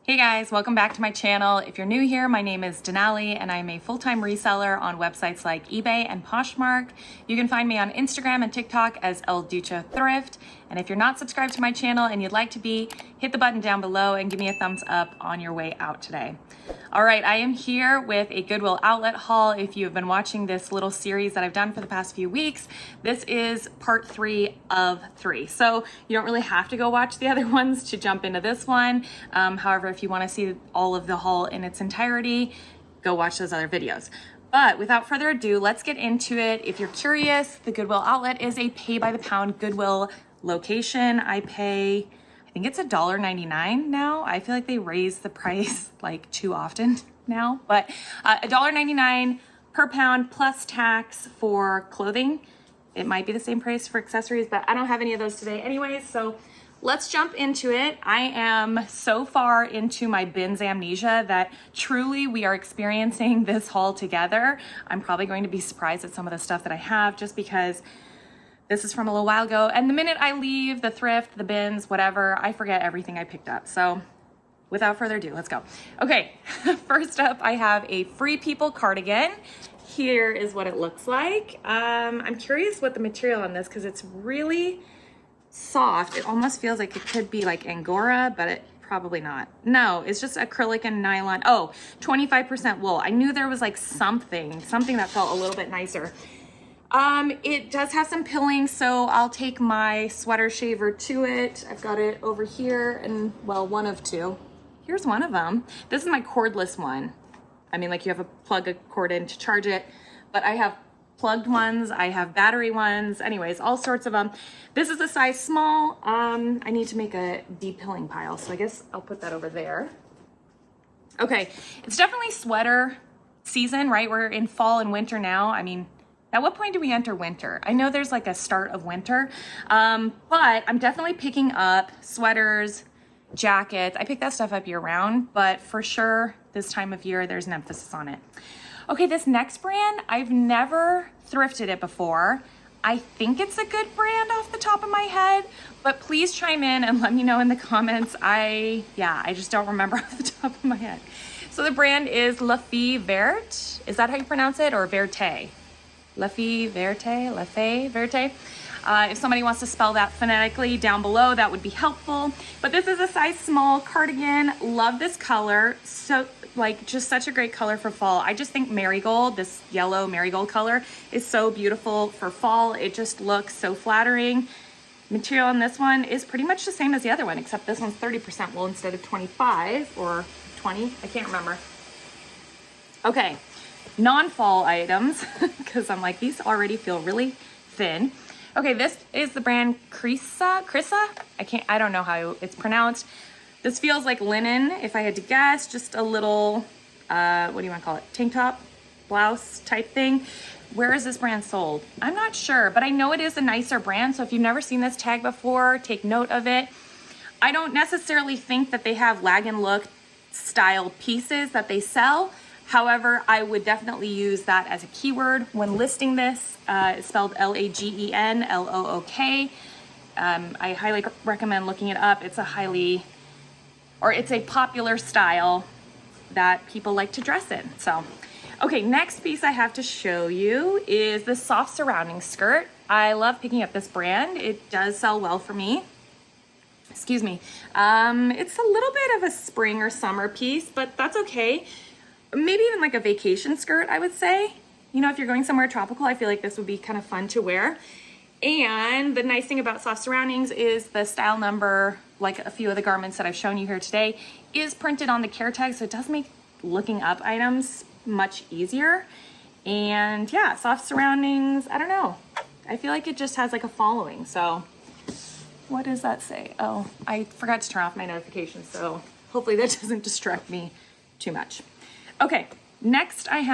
Hey guys, welcome back to my channel. If you're new here, my name is Denali and I'm a full-time reseller on websites like eBay and Poshmark. You can find me on Instagram and TikTok as DUCHO Thrift. And if you're not subscribed to my channel and you'd like to be, hit the button down below and give me a thumbs up on your way out today. All right, I am here with a Goodwill outlet haul. If you've been watching this little series that I've done for the past few weeks, this is part 3 of 3. So you don't really have to go watch the other ones to jump into this one. However, if you want to see all of the haul in its entirety, go watch those other videos. But without further ado, let's get into it. If you're curious, the Goodwill outlet is a pay by the pound Goodwill location. I pay, I think it's $1.99 now. I feel like they raise the price like too often now, but $1.99 per pound plus tax for clothing. It might be the same price for accessories, but I don't have any of those today anyways, so let's jump into it. I am so far into my bins amnesia that truly we are experiencing this haul together. I'm probably going to be surprised at some of the stuff that I have just because this is from a little while ago. And the minute I leave the thrift, the bins, whatever, I forget everything I picked up. So without further ado, let's go. Okay, first up, I have a Free People cardigan. Here is what it looks like. I'm curious what the material on this, because it's really soft. It almost feels like it could be like Angora, but it probably not. No, it's just acrylic and nylon. Oh, 25% wool. I knew there was like something that felt a little bit nicer. It does have some pilling, so I'll take my sweater shaver to it. I've got it over here, and well, one of two. Here's one of them. This is my cordless one. I mean, like you have to plug a cord in to charge it, but I have plugged ones, I have battery ones, anyways, all sorts of them. This is a size small. I need to make a de-pilling pile, so I guess I'll put that over there. Okay, it's definitely sweater season, right? We're in fall and winter now. I mean, at what point do we enter winter? I know there's like a start of winter, but I'm definitely picking up sweaters, jackets. I pick that stuff up year round, but for sure this time of year, there's an emphasis on it. Okay, this next brand, I've never thrifted it before. I think it's a good brand off the top of my head, but please chime in and let me know in the comments. I just don't remember off the top of my head. So the brand is La Fille Verte. Is that how you pronounce it, or Verte? La Fille Verte, La Fille Verte. If somebody wants to spell that phonetically down below, that would be helpful. But this is a size small cardigan. Love this color. So like just such a great color for fall. I just think marigold, this yellow marigold color, is so beautiful for fall. It just looks so flattering. Material on this one is pretty much the same as the other one, except this one's 30% wool instead of 25 or 20. I can't remember. Okay, non-fall items, because I'm like, these already feel really thin. Okay, this is the brand Crissa. I don't know how it's pronounced. This feels like linen, if I had to guess, just a little, what do you want to call it? Tank top, blouse type thing. Where is this brand sold? I'm not sure, but I know it is a nicer brand. So if you've never seen this tag before, take note of it. I don't necessarily think that they have lag and look style pieces that they sell. However, I would definitely use that as a keyword when listing this. It's spelled Lagen, Look. I highly recommend looking it up. It's a popular style that people like to dress in. So, okay, next piece I have to show you is the soft surrounding skirt. I love picking up this brand. It does sell well for me. Excuse me. It's a little bit of a spring or summer piece, but that's okay. Maybe even like a vacation skirt, I would say. You know, if you're going somewhere tropical, I feel like this would be kind of fun to wear. And the nice thing about soft surroundings is the style number, like a few of the garments that I've shown you here today, is printed on the care tag, so it does make looking up items much easier. And yeah, soft surroundings, I don't know. I feel like it just has like a following. So what does that say? Oh, I forgot to turn off my notifications, so hopefully that doesn't distract me too much. Okay, next I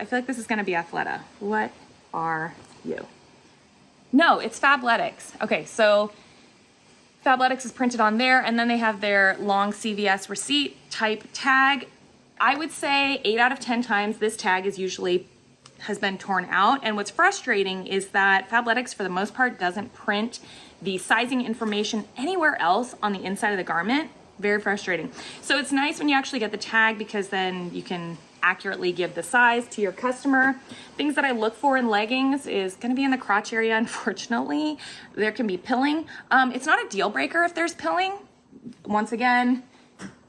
feel like this is gonna be Athleta. What are you? No, it's Fabletics. Okay, so Fabletics is printed on there, and then they have their long CVS receipt type tag. I would say 8 out of 10 times this tag has been torn out. And what's frustrating is that Fabletics, for the most part, doesn't print the sizing information anywhere else on the inside of the garment. Very frustrating. So it's nice when you actually get the tag because then you can accurately give the size to your customer. Things that I look for in leggings is going to be in the crotch area. Unfortunately, there can be pilling. It's not a deal breaker if there's pilling. Once again,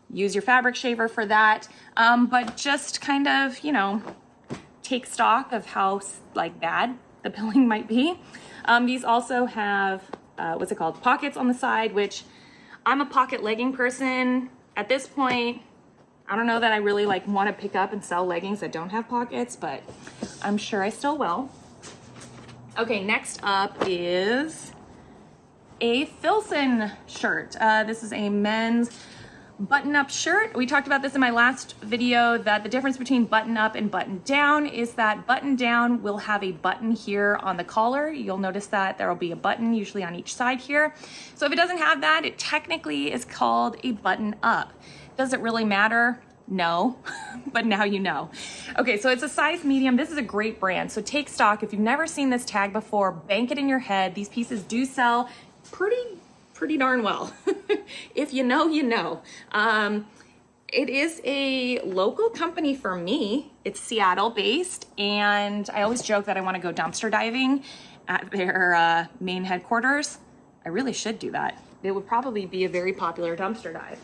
use your fabric shaver for that. But just kind of, you know, take stock of how like bad the pilling might be. These also have, what's it called? Pockets on the side, which I'm a pocket legging person. At this point, I don't know that I really like want to pick up and sell leggings that don't have pockets, but I'm sure I still will. Okay, next up is a Filson shirt. This is a men's button-up shirt. We talked about this in my last video, that the difference between button-up and button-down is that button-down will have a button here on the collar. You'll notice that there will be a button usually on each side here. So if it doesn't have that, it technically is called a button-up. Does it really matter? No, but now you know. Okay, so it's a size medium. This is a great brand. So take stock. If you've never seen this tag before, bank it in your head. These pieces do sell pretty darn well. If you know, you know. It is a local company for me. It's Seattle based, and I always joke that I want to go dumpster diving at their main headquarters. I really should do that. It would probably be a very popular dumpster dive.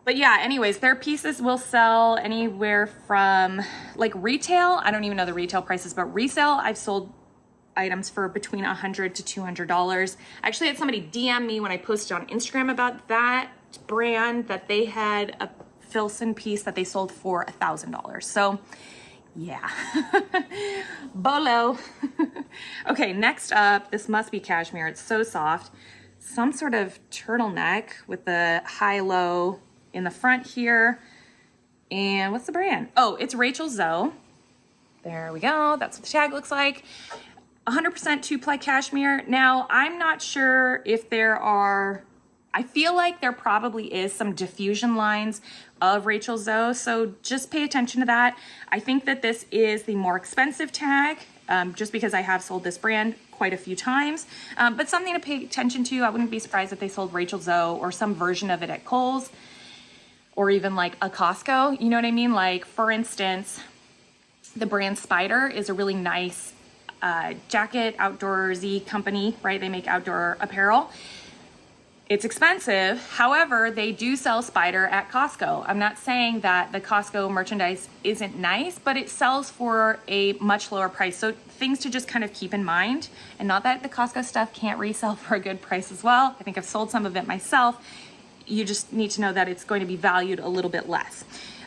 But yeah, anyways, their pieces will sell anywhere from like retail. I don't even know the retail prices, but resale, I've sold items for between $100 to $200. I actually had somebody DM me when I posted on Instagram about that brand, that they had a Filson piece that they sold for $1,000. So yeah, bolo. Okay, next up, this must be cashmere. It's so soft. Some sort of turtleneck with the high-low in the front here. And what's the brand? Oh, it's Rachel Zoe. There we go. That's what the tag looks like. 100% two-ply cashmere. Now, I'm not sure if there are, I feel like there probably is some diffusion lines of Rachel Zoe, so just pay attention to that. I think that this is the more expensive tag, just because I have sold this brand quite a few times, but something to pay attention to. I wouldn't be surprised if they sold Rachel Zoe or some version of it at Kohl's, or even like a Costco, you know what I mean? Like, for instance, the brand Spider is a really nice jacket outdoorsy company, right? They make outdoor apparel. It's expensive. However, they do sell Spider at Costco. I'm not saying that the Costco merchandise isn't nice, but it sells for a much lower price. So things to just kind of keep in mind. And not that the Costco stuff can't resell for a good price as well. I think I've sold some of it myself. You just need to know that it's going to be valued a little bit less.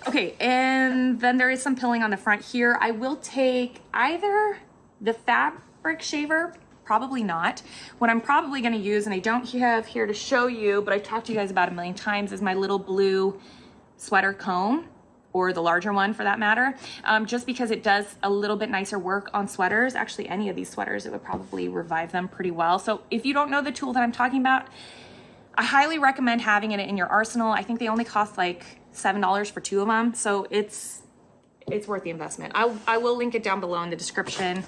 Okay, and then there is some pilling on the front here. I will take either the fabric shaver, probably not. What I'm probably gonna use, and I don't have here to show you, but I've talked to you guys about a million times, is my little blue sweater comb, or the larger one for that matter, just because it does a little bit nicer work on sweaters. Actually, any of these sweaters, it would probably revive them pretty well. So if you don't know the tool that I'm talking about, I highly recommend having it in your arsenal. I think they only cost like $7 for 2 of them. So it's worth the investment. I will link it down below in the description.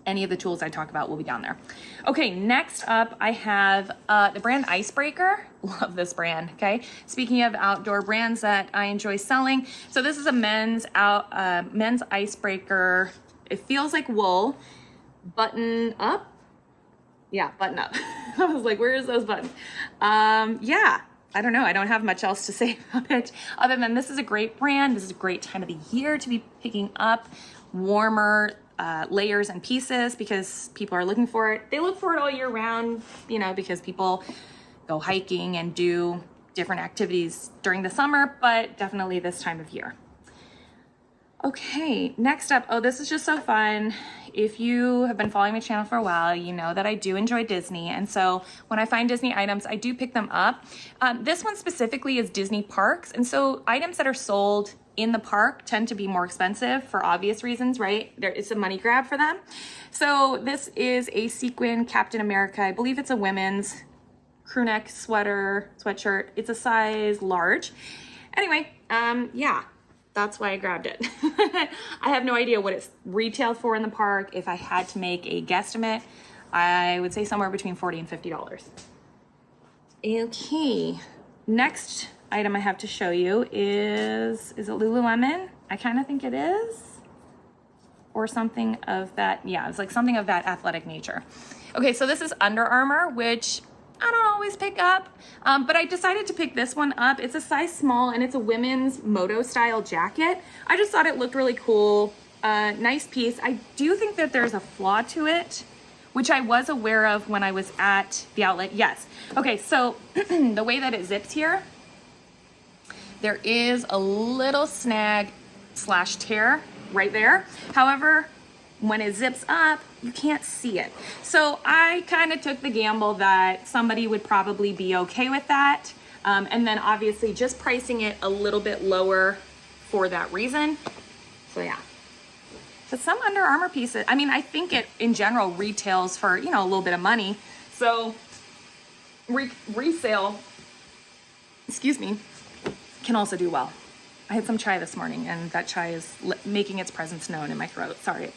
Any of the tools I talk about will be down there. Okay, next up I have the brand Icebreaker. Love this brand, okay? Speaking of outdoor brands that I enjoy selling. So this is a men's Icebreaker. It feels like wool. Button up. Yeah, button up. I was like, where is those buttons? Yeah, I don't know. I don't have much else to say about it other than this is a great brand. This is a great time of the year to be picking up warmer layers and pieces because people are looking for it. They look for it all year round, you know, because people go hiking and do different activities during the summer, but definitely this time of year. Okay, next up, oh, this is just so fun. If you have been following my channel for a while, you know that I do enjoy Disney. And so when I find Disney items, I do pick them up. This one specifically is Disney parks. And so items that are sold in the park tend to be more expensive for obvious reasons, right? There is a money grab for them. So this is a sequin Captain America. I believe it's a women's crew neck sweatshirt. It's a size large. Anyway, yeah. That's why I grabbed it. I have no idea what it's retailed for in the park. If I had to make a guesstimate, I would say somewhere between $40 and $50. Okay, next item I have to show you is it Lululemon? I kind of think it is. Or something of that, yeah, it's like something of that athletic nature. Okay, so this is Under Armour, which I don't always pick up, but I decided to pick this one up. It's a size small and it's a women's moto style jacket. I just thought it looked really cool. Nice piece. I do think that there's a flaw to it, which I was aware of when I was at the outlet. Yes. Okay, so the way that it zips here, there is a little snag / tear right there. However, when it zips up, you can't see it. So I kind of took the gamble that somebody would probably be okay with that. And then obviously just pricing it a little bit lower for that reason. So yeah. But some Under Armour pieces, I mean, I think it in general retails for, you know, a little bit of money. So resale, excuse me, can also do well. I had some chai this morning and that chai is making its presence known in my throat. Sorry.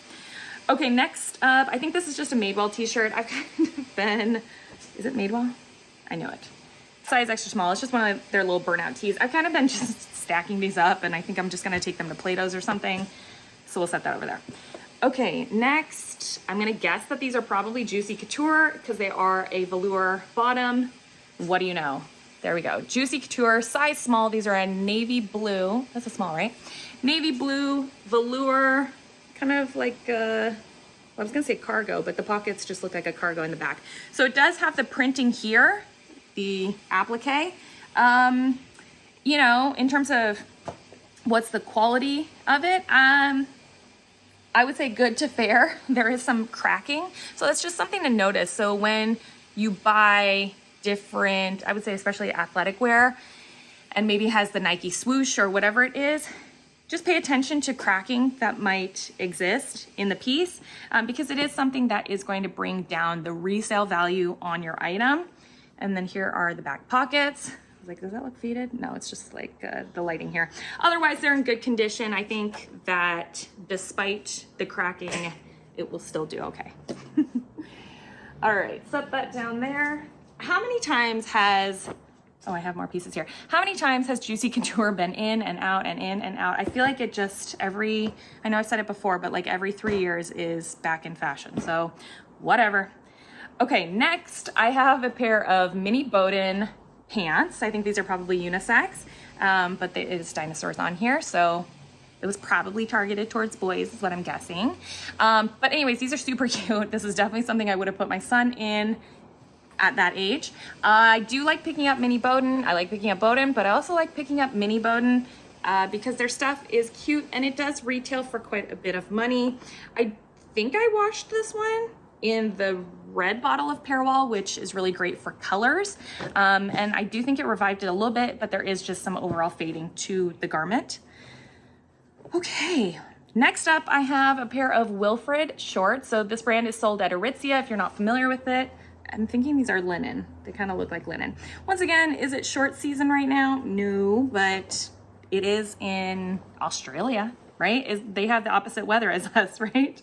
Okay, next up, I think this is just a Madewell t-shirt. I've kind of been, is it Madewell? I knew it. Size extra small. It's just one of their little burnout tees. I've kind of been just stacking these up and I think I'm just going to take them to Plato's or something. So we'll set that over there. Okay, next, I'm going to guess that these are probably Juicy Couture because they are a velour bottom. What do you know? There we go. Juicy Couture, size small. These are a navy blue. That's a small, right? Navy blue, velour, kind of like, well, I was gonna say cargo, but the pockets just look like a cargo in the back. So it does have the printing here, the applique. You know, in terms of what's the quality of it, I would say good to fair. There is some cracking. So that's just something to notice. So when you buy different, I would say especially athletic wear, and maybe has the Nike swoosh or whatever it is, just pay attention to cracking that might exist in the piece because it is something that is going to bring down the resale value on your item. And then here are the back pockets. I was like, does that look faded? No, it's just like the lighting here. Otherwise, they're in good condition. I think that despite the cracking, it will still do okay. All right, set that down there. How many times has, oh, I have more pieces here. How many times has Juicy Couture been in and out and in and out? I feel like it just I know I've said it before, but like every 3 years is back in fashion. So whatever. Okay, next I have a pair of mini Bowden pants. I think these are probably unisex, but it is dinosaurs on here. So it was probably targeted towards boys is what I'm guessing. But anyways, these are super cute. This is definitely something I would have put my son in at that age. I do like picking up mini Bowden. I like picking up Bowden, but I also like picking up mini Bowden because their stuff is cute and it does retail for quite a bit of money. I think I washed this one in the red bottle of Parewall, which is really great for colors. And I do think it revived it a little bit, but there is just some overall fading to the garment. Okay, next up I have a pair of Wilfred shorts. So this brand is sold at Aritzia if you're not familiar with it. I'm thinking these are linen. They kind of look like linen. Once again, is it short season right now? No, but it is in Australia, right? They have the opposite weather as us, right?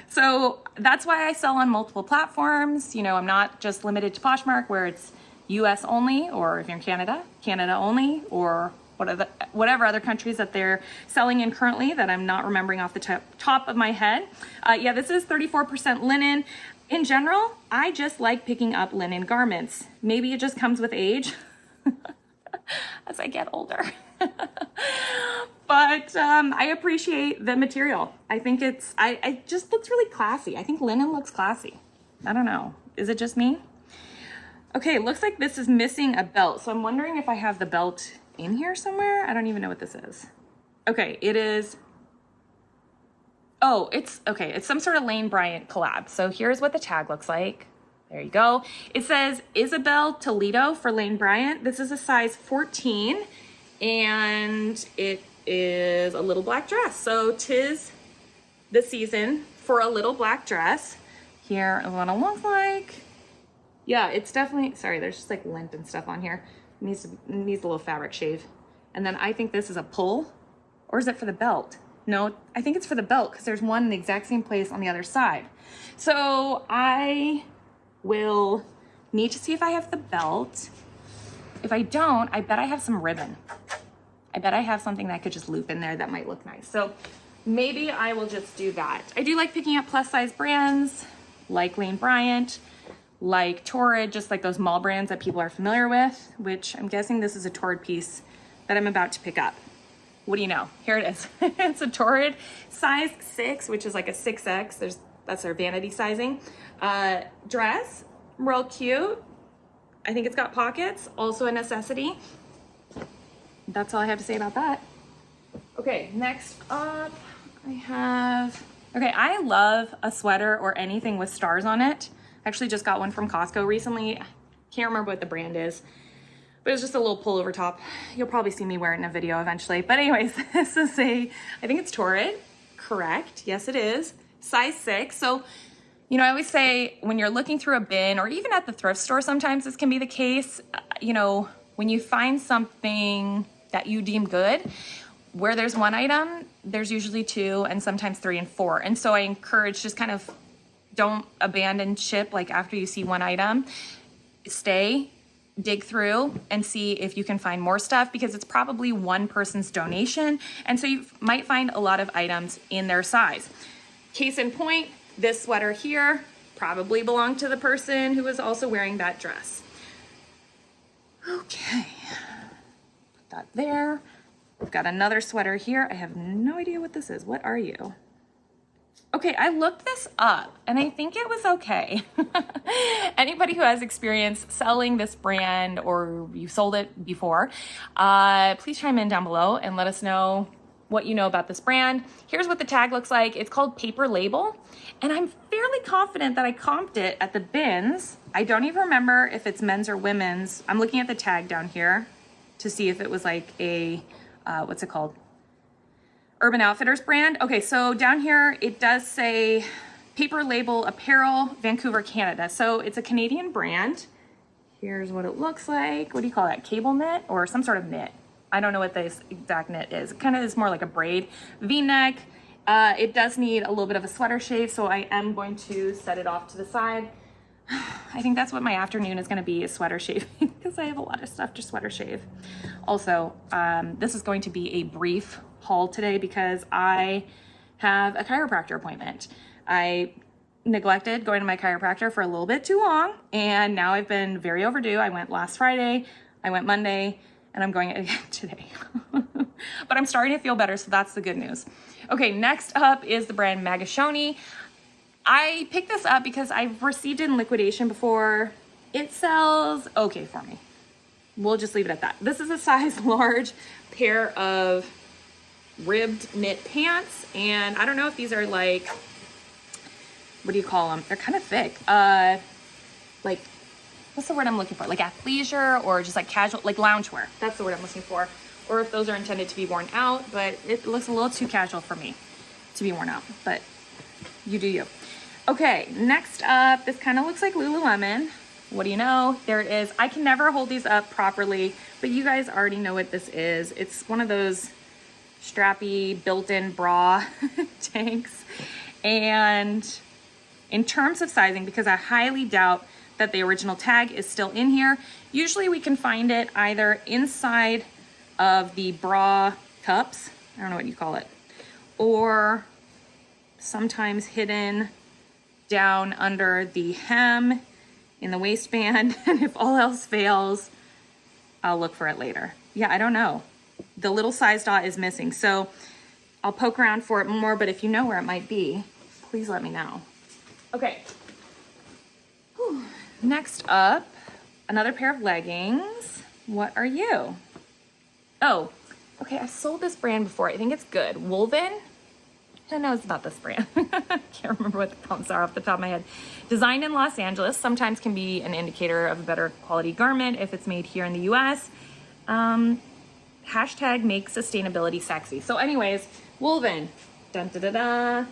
So that's why I sell on multiple platforms. You know, I'm not just limited to Poshmark where it's US only, or if you're in Canada, Canada only, or whatever other countries that they're selling in currently that I'm not remembering off the top of my head. Yeah, this is 34% linen. In general, I just like picking up linen garments. Maybe it just comes with age as I get older. But I appreciate the material. I think it just looks really classy. I think linen looks classy. I don't know. Is it just me? Okay, it looks like this is missing a belt. So I'm wondering if I have the belt in here somewhere. I don't even know what this is. Okay, it is. Oh, it's okay. It's some sort of Lane Bryant collab. So here's what the tag looks like. There you go. It says Isabel Toledo for Lane Bryant. This is a size 14 and it is a little black dress. So 'tis the season for a little black dress. Here is what it looks like. Yeah, it's definitely, sorry, there's just like lint and stuff on here. It needs a little fabric shave. And then I think this is a pull, or is it for the belt? No, I think it's for the belt because there's one in the exact same place on the other side. So I will need to see if I have the belt. if I don't, I bet I have some ribbon. I bet I have something that could just loop in there that might look nice. So maybe I will just do that. I do like picking up plus size brands like Lane Bryant, like Torrid, just like those mall brands that people are familiar with, which I'm guessing this is a Torrid piece that I'm about to pick up. What do you know? Here it is. It's a Torrid size 6, which is like a 6X. That's their vanity sizing. Dress, real cute. I think it's got pockets, also a necessity. That's all I have to say about that. Okay, next up I love a sweater or anything with stars on it. I actually just got one from Costco recently. Can't remember what the brand is, but it's just a little pullover top. You'll probably see me wear it in a video eventually. But anyways, this is I think it's Torrid, correct? Yes, it is. Size 6. So, you know, I always say when you're looking through a bin or even at the thrift store, sometimes this can be the case. You know, when you find something that you deem good, where there's one item, there's usually 2 and sometimes 3 and 4. And so I encourage just kind of don't abandon ship like after you see one item. Stay, dig through and see if you can find more stuff, because it's probably one person's donation. And so you might find a lot of items in their size. Case in point, this sweater here probably belonged to the person who was also wearing that dress. Okay, put that there. We've got another sweater here. I have no idea what this is. What are you? Okay, I looked this up and I think it was okay. Anybody who has experience selling this brand or you sold it before, please chime in down below and let us know what you know about this brand. Here's what the tag looks like. It's called Paper Label, and I'm fairly confident that I comped it at the bins. I don't even remember if it's men's or women's. I'm looking at the tag down here to see if it was like a, what's it called? Urban Outfitters brand. Okay, so down here it does say Paper Label Apparel, Vancouver, Canada. So it's a Canadian brand. Here's what it looks like. What do you call that? Cable knit or some sort of knit? I don't know what this exact knit is. It kind of is more like a braid. V-neck. It does need a little bit of a sweater shave, so I am going to set it off to the side. I think that's what my afternoon is going to be, is sweater shaving, because I have a lot of stuff to sweater shave. Also, this is going to be a brief haul today because I have a chiropractor appointment. I neglected going to my chiropractor for a little bit too long, and now I've been very overdue. I went last Friday, I went Monday, and I'm going again today. But I'm starting to feel better, so that's the good news. Okay, next up is the brand Magashoni. I picked this up because I've received it in liquidation before. It sells okay for me. We'll just leave it at that. This is a size large pair of ribbed knit pants, and I don't know if these are like, what do you call them? They're kind of thick. Like, what's the word I'm looking for? Like athleisure or just like casual, like loungewear. That's the word I'm looking for. Or if those are intended to be worn out, but it looks a little too casual for me to be worn out, but you do you. Okay, next up, this kind of looks like Lululemon. What do you know? There it is. I can never hold these up properly, but you guys already know what this is. It's one of those strappy built-in bra tanks. And in terms of sizing, because I highly doubt that the original tag is still in here, usually we can find it either inside of the bra cups, I don't know what you call it, or sometimes hidden down under the hem in the waistband. And if all else fails, I'll look for it later. Yeah, I don't know. The little size dot is missing, so I'll poke around for it more, but if you know where it might be, please let me know. Okay. Whew. Next up, another pair of leggings. What are you? Oh, okay, I've sold this brand before. I think it's good. Woven? Who knows about this brand? Can't remember what the counts are off the top of my head. Designed in Los Angeles, sometimes can be an indicator of a better quality garment if it's made here in the US. Hashtag make sustainability sexy. So anyways, woven. Dun da da da.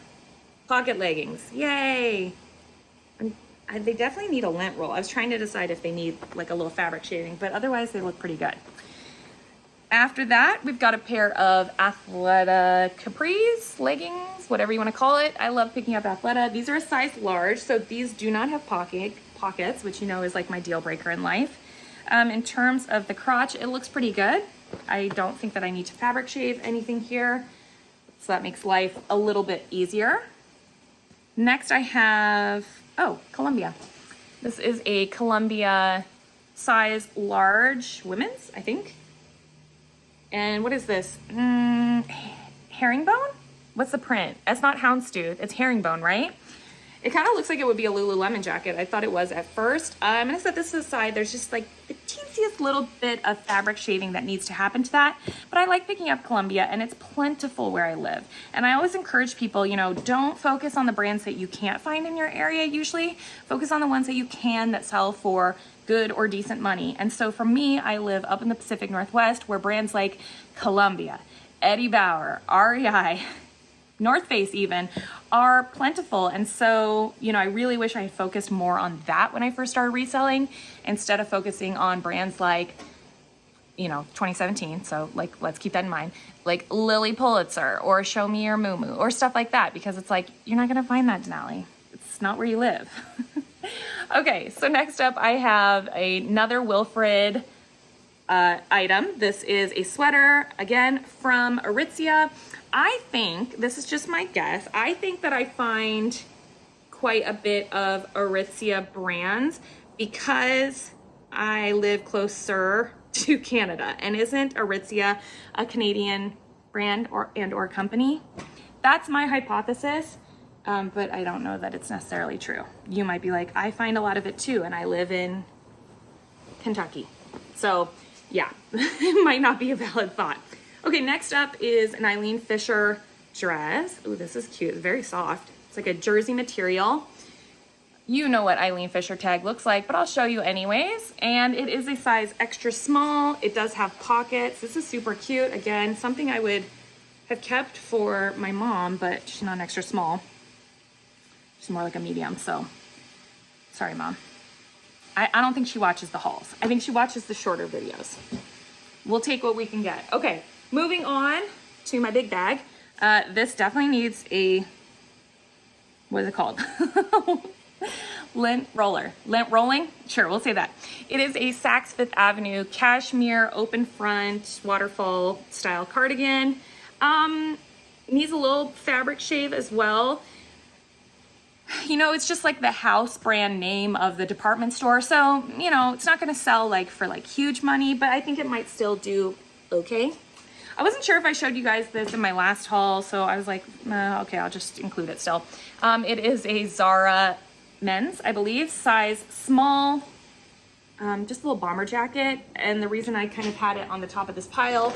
Pocket leggings. Yay. They definitely need a lint roll. I was trying to decide if they need like a little fabric shaving, but otherwise they look pretty good. After that, we've got a pair of Athleta capris, leggings, whatever you want to call it. I love picking up Athleta. These are a size large, so these do not have pockets, which you know is like my deal breaker in life. In terms of the crotch, it looks pretty good. I don't think that I need to fabric shave anything here, so that makes life a little bit easier. Next I have, oh, Columbia. This is a Columbia size large women's, I think. And what is this? Herringbone? What's the print? It's not houndstooth, it's herringbone, right? It kind of looks like it would be a Lululemon jacket. I thought it was at first. I'm gonna set this to the side. There's just like the teeniest little bit of fabric shaving that needs to happen to that. But I like picking up Columbia, and it's plentiful where I live. And I always encourage people, you know, don't focus on the brands that you can't find in your area usually. Focus on the ones that you can that sell for good or decent money. And so for me, I live up in the Pacific Northwest where brands like Columbia, Eddie Bauer, REI, North Face even, are plentiful. And so, you know, I really wish I had focused more on that when I first started reselling instead of focusing on brands like, you know, 2017. So like, let's keep that in mind, like Lily Pulitzer or Show Me Your Moo or stuff like that, because it's like, you're not going to find that, Denali. It's not where you live. Okay. So next up I have another Wilfred item. This is a sweater, again, from Aritzia. I think, this is just my guess, I think that I find quite a bit of Aritzia brands because I live closer to Canada. And isn't Aritzia a Canadian brand or company? That's my hypothesis, but I don't know that it's necessarily true. You might be like, I find a lot of it too, and I live in Kentucky. So yeah, it might not be a valid thought. Okay, next up is an Eileen Fisher dress. Oh, this is cute. It's very soft. It's like a jersey material. You know what Eileen Fisher tag looks like, but I'll show you anyways. And it is a size extra small. It does have pockets. This is super cute. Again, something I would have kept for my mom, but she's not an extra small. She's more like a medium, so sorry, Mom. I don't think she watches the hauls. I think she watches the shorter videos. We'll take what we can get. Okay, moving on to my big bag. This definitely needs a, what is it called? Lint roller. Lint rolling? Sure, we'll say that. It is a Saks Fifth Avenue cashmere open front waterfall style cardigan. Needs a little fabric shave as well. You know, it's just like the house brand name of the department store. So, you know, it's not going to sell like for like huge money, but I think it might still do okay. I wasn't sure if I showed you guys this in my last haul, so I was like, okay, I'll just include it still. It is a Zara men's, I believe, size small, just a little bomber jacket. And the reason I kind of had it on the top of this pile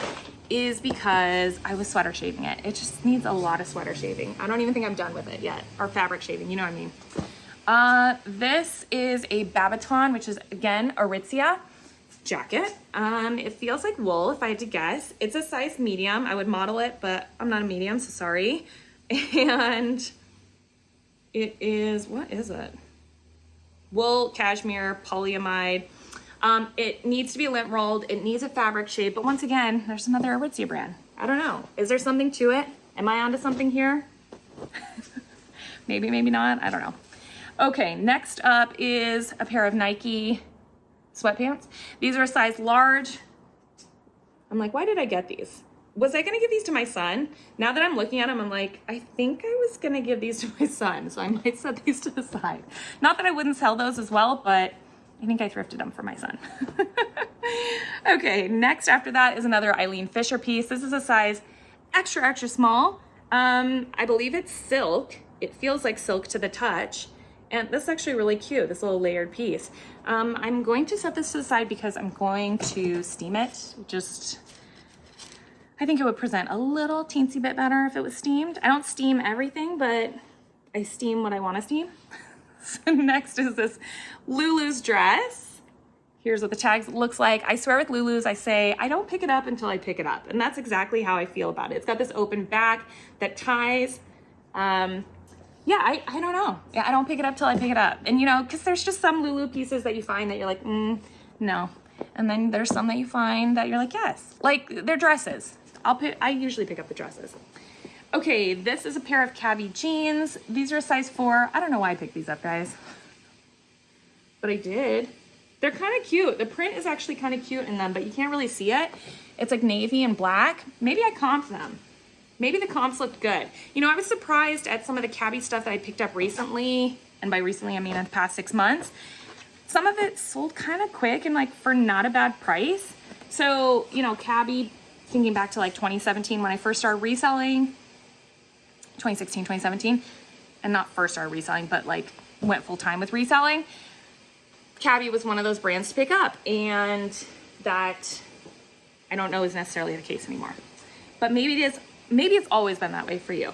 is because I was sweater shaving it. It just needs a lot of sweater shaving. I don't even think I'm done with it yet, or fabric shaving, you know what I mean. This is a Babaton, which is again Aritzia jacket. It feels like wool if I had to guess. It's a size medium. I would model it, but I'm not a medium, so sorry. And it is, what is it? Wool, cashmere, polyamide. It needs to be lint rolled. It needs a fabric shade, but once again, there's another Aritzia brand. I don't know. Is there something to it? Am I onto something here? Maybe, maybe not. I don't know. Okay, next up is a pair of Nike sweatpants. These are a size large. I'm like, why did I get these? Was I gonna give these to my son? Now that I'm looking at them, I'm like, I think I was gonna give these to my son, so I might set these to the side. Not that I wouldn't sell those as well, but I think I thrifted them for my son. Okay, next after that is another Eileen Fisher piece. This is a size extra, extra small. I believe it's silk. It feels like silk to the touch. And this is actually really cute, this little layered piece. I'm going to set this to the side because I'm going to steam it. I think it would present a little teensy bit better if it was steamed. I don't steam everything, but I steam what I want to steam. So next is this Lulu's dress. Here's what the tag looks like. I swear with Lulu's, I say, I don't pick it up until I pick it up. And that's exactly how I feel about it. It's got this open back that ties. Yeah, I don't know. Yeah, I don't pick it up till I pick it up. And you know, because there's just some Lulu pieces that you find that you're like, no. And then there's some that you find that you're like, yes. Like, they're dresses. I usually pick up the dresses. Okay, this is a pair of Cabby jeans. These are a size 4. I don't know why I picked these up, guys. But I did. They're kind of cute. The print is actually kind of cute in them, but you can't really see it. It's like navy and black. Maybe I comped them. Maybe the comps looked good. You know, I was surprised at some of the cabbie stuff that I picked up recently. And by recently, I mean in the past 6 months. Some of it sold kind of quick and like for not a bad price. So, you know, cabbie, thinking back to like 2017 when I first started reselling, 2016, 2017, and not first started reselling, but like went full time with reselling. Cabbie was one of those brands to pick up, and that I don't know is necessarily the case anymore. But maybe it is. Maybe it's always been that way for you.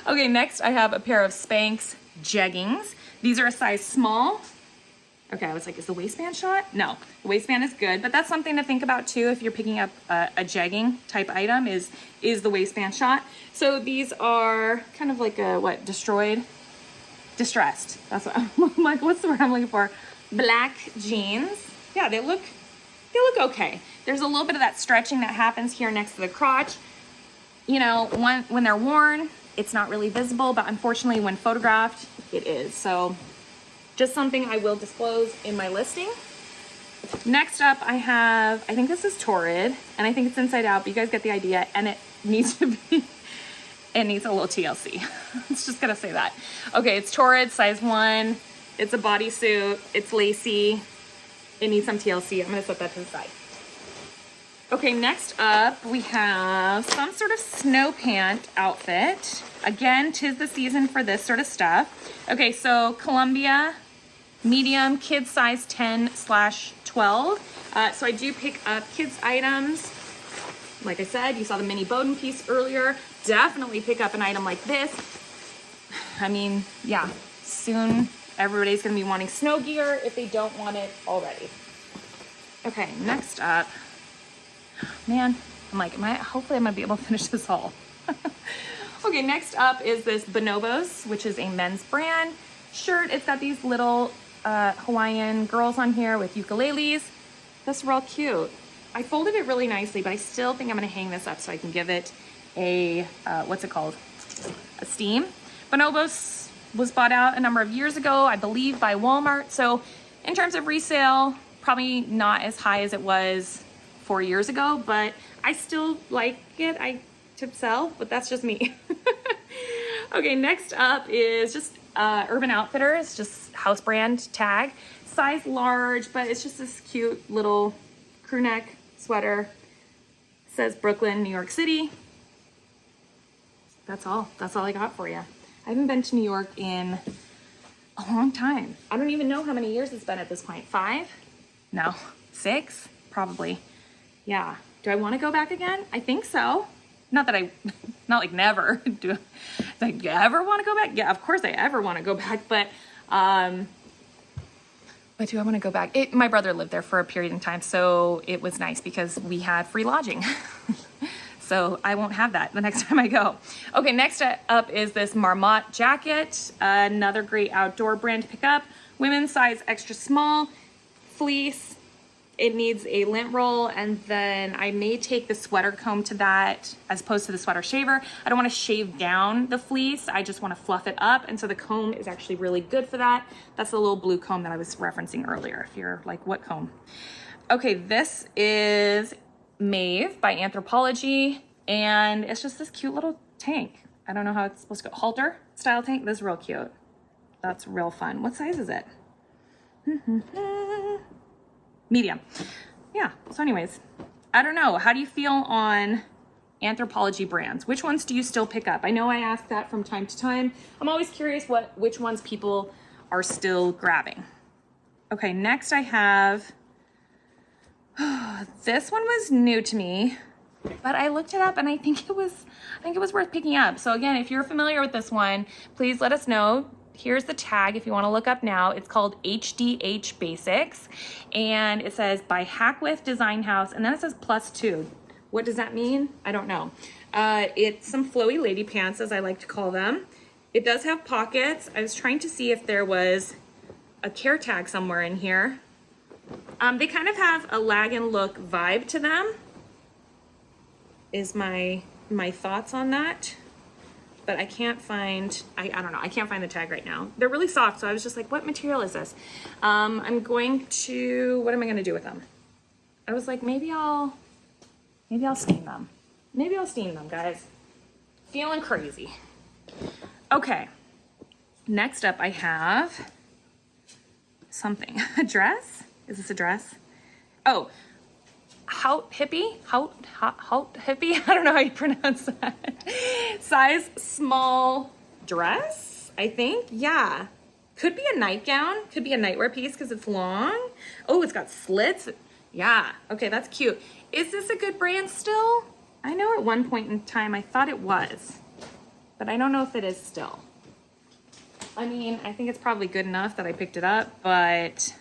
Okay, next I have a pair of Spanx jeggings. These are a size small. Okay, I was like, is the waistband shot? No, the waistband is good, but that's something to think about too if you're picking up a jegging type item is the waistband shot. So these are kind of like a, what, distressed. That's what I'm like, what's the word I'm looking for? Black jeans. Yeah, they look okay. There's a little bit of that stretching that happens here next to the crotch. You know, when they're worn, it's not really visible, but unfortunately when photographed, it is. So just something I will disclose in my listing. Next up, I have, I think this is Torrid, and I think it's inside out, but you guys get the idea, and it needs to be, it needs a little TLC. It's just gonna say that. Okay, it's Torrid, size 1. It's a bodysuit, it's lacy. It needs some TLC. I'm gonna set that to the side. Okay, next up, we have some sort of snow pant outfit. Again, 'tis the season for this sort of stuff. Okay, so Columbia, medium, kids size 10/12. So I do pick up kids items. Like I said, you saw the mini Bowden piece earlier. Definitely pick up an item like this. I mean, yeah, soon everybody's gonna be wanting snow gear if they don't want it already. Okay, next up, man, I'm like, hopefully I'm gonna be able to finish this haul. Okay, next up is this Bonobos, which is a men's brand shirt. It's got these little Hawaiian girls on here with ukuleles. That's real cute. I folded it really nicely, but I still think I'm gonna hang this up so I can give it a, what's it called? A steam. Bonobos was bought out a number of years ago, I believe by Walmart. So in terms of resale, probably not as high as it was 4 years ago, but I still like it to sell, but that's just me. Okay, next up is just Urban Outfitters, just house brand tag, size large, but it's just this cute little crew neck sweater. It says Brooklyn, New York City. That's all I got for you. I haven't been to New York in a long time. I don't even know how many years it's been at this point. 5? No, 6, probably. Yeah. Do I want to go back again? I think so. Not like never. Do I ever want to go back? Yeah, of course I ever want to go back, but do I want to go back? My brother lived there for a period of time, so it was nice because we had free lodging. So I won't have that the next time I go. Okay, next up is this Marmot jacket, another great outdoor brand to pick up. Women's size extra small, fleece. It needs a lint roll, and then I may take the sweater comb to that as opposed to the sweater shaver. I don't want to shave down the fleece. I just want to fluff it up, and so the comb is actually really good for that. That's the little blue comb that I was referencing earlier, if you're like, what comb? Okay, this is Maeve by Anthropologie, and it's just this cute little tank. I don't know how it's supposed to go. Halter style tank. This is real cute. That's real fun. What size is it? Medium. Yeah, so anyways, I don't know. How do you feel on Anthropologie brands? Which ones do you still pick up? I know I ask that from time to time. I'm always curious which ones people are still grabbing. Okay, next I have, this one was new to me, but I looked it up and I think it was worth picking up. So again, if you're familiar with this one, please let us know. Here's the tag if you want to look up now. It's called HDH Basics, and it says by Hackwith Design House, and then it says +2. What does that mean? I don't know. It's some flowy lady pants, as I like to call them. It does have pockets. I was trying to see if there was a care tag somewhere in here. They kind of have a lag and look vibe to them, is my thoughts on that. but I can't find, I don't know, I can't find the tag right now. They're really soft, so I was just like, what material is this? I'm going to, what am I gonna do with them? I was like, maybe I'll steam them. Maybe I'll steam them, guys. Feeling crazy. Okay, next up I have something. A dress? Is this a dress? Oh, Hout hippie? I don't know how you pronounce that. Size small dress, I think. Yeah. Could be a nightgown. Could be a nightwear piece because it's long. Oh, it's got slits. Yeah. Okay, that's cute. Is this a good brand still? I know at one point in time I thought it was, but I don't know if it is still. I mean, I think it's probably good enough that I picked it up, but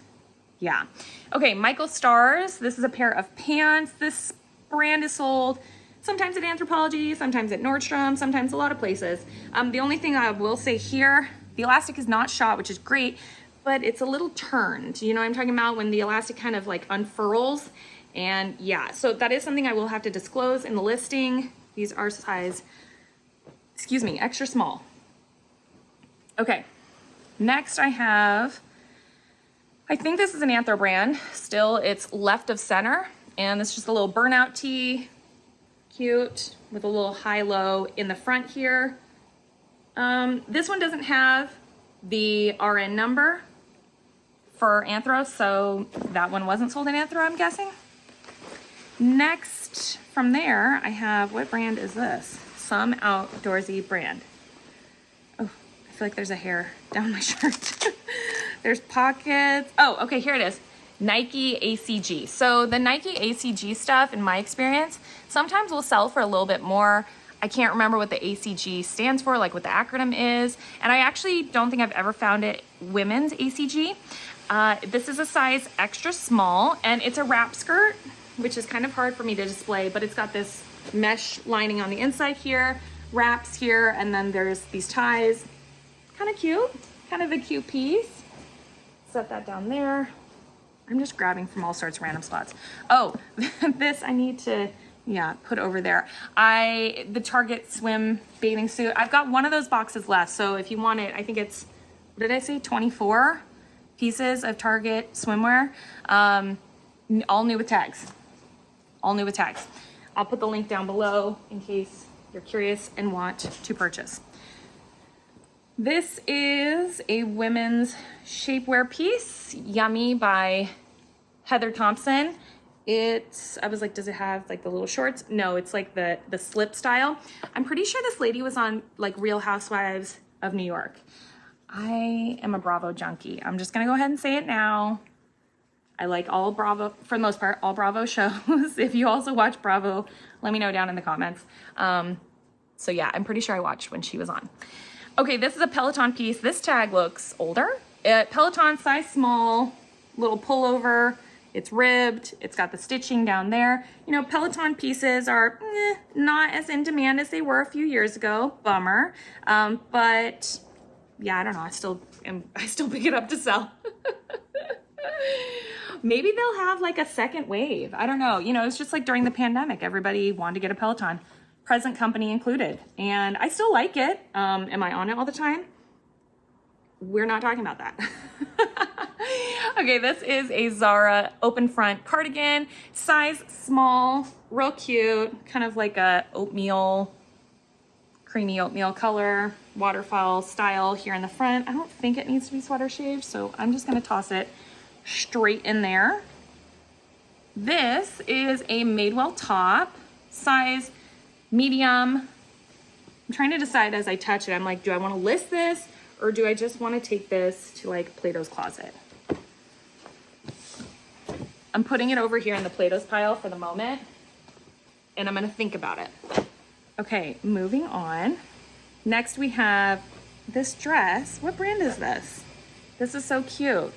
yeah. Okay, Michael Stars. This is a pair of pants. This brand is sold sometimes at Anthropologie, sometimes at Nordstrom, sometimes a lot of places. The only thing I will say here, the elastic is not shot, which is great, but it's a little turned. You know what I'm talking about? When the elastic kind of like unfurls. And yeah, so that is something I will have to disclose in the listing. These are size, excuse me, extra small. Okay, next I have, I think this is an Anthro brand. Still, it's left of center, and it's just a little burnout tee, cute, with a little high-low in the front here. This one doesn't have the RN number for Anthro, so that one wasn't sold in Anthro, I'm guessing. Next, from there, I have, what brand is this? Some outdoorsy brand. Oh, I feel like there's a hair down my shirt. There's pockets. Oh, okay, here it is. Nike ACG. So the Nike ACG stuff, in my experience, sometimes will sell for a little bit more. I can't remember what the ACG stands for, like what the acronym is. And I actually don't think I've ever found it women's ACG. This is a size extra small, and it's a wrap skirt, which is kind of hard for me to display, but it's got this mesh lining on the inside here, wraps here, and then there's these ties. Kind of cute, kind of a cute piece. Set that down there. I'm just grabbing from all sorts of random spots. Oh, this I need to, yeah, put over there. The Target swim bathing suit. I've got one of those boxes left. So if you want it, I think it's, what did I say? 24 pieces of Target swimwear. All new with tags. All new with tags. I'll put the link down below in case you're curious and want to purchase. This is a women's shapewear piece, Yummy by Heather Thompson. I was like, does it have like the little shorts? No, it's like the slip style. I'm pretty sure this lady was on like Real Housewives of New York. I am a Bravo junkie. I'm just gonna go ahead and say it now. I like all Bravo, for the most part, all Bravo shows. If you also watch Bravo, let me know down in the comments. So yeah, I'm pretty sure I watched when she was on. Okay, this is a Peloton piece. This tag looks older. Peloton size small, little pullover. It's ribbed. It's got the stitching down there. You know, Peloton pieces are not as in demand as they were a few years ago. Bummer. But yeah, I don't know. I still pick it up to sell. Maybe they'll have like a second wave. I don't know. You know, it's just like during the pandemic, everybody wanted to get a Peloton. Present company included, and I still like it. Am I on it all the time? We're not talking about that. Okay, this is a Zara open front cardigan, size small, real cute, kind of like a oatmeal, creamy oatmeal color, waterfall style here in the front. I don't think it needs to be sweater shaped, so I'm just gonna toss it straight in there. This is a Madewell top, size medium. I'm trying to decide as I touch it. I'm like, do I want to list this or do I just want to take this to like Plato's Closet? I'm putting it over here in the Plato's pile for the moment, and I'm going to think about it. Okay, moving on. Next we have this dress. What brand is this? This is so cute.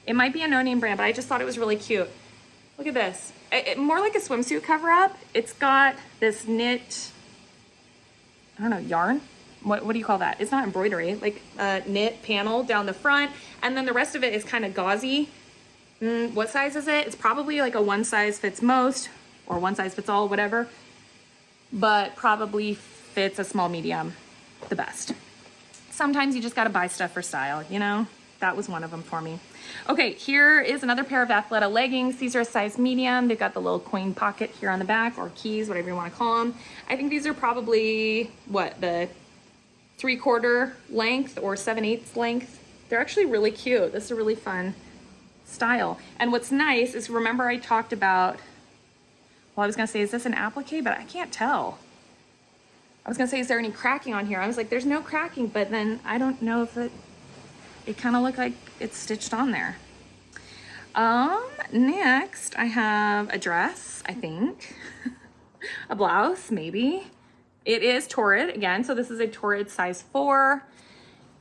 It might be a no-name brand, but I just thought it was really cute. Look at this. More like a swimsuit cover-up. It's got this knit, I don't know, yarn? What do you call that? It's not embroidery, like a knit panel down the front, and then the rest of it is kind of gauzy. What size is it? It's probably like a one size fits most, or one size fits all, whatever, but probably fits a small medium the best. Sometimes you just gotta buy stuff for style, you know? That was one of them for me. Okay, here is another pair of Athleta leggings. These are a size medium. They've got the little coin pocket here on the back, or keys, whatever you wanna call them. I think these are probably, what, the 3/4 length or 7/8 length. They're actually really cute. This is a really fun style. And what's nice is, remember I talked about, well, I was gonna say, is this an applique? But I can't tell. I was gonna say, is there any cracking on here? I was like, there's no cracking, but then I don't know if it kind of looked like it's stitched on there. Next I have a dress, I think. A blouse, maybe. It is torrid again, so this is a torrid size 4.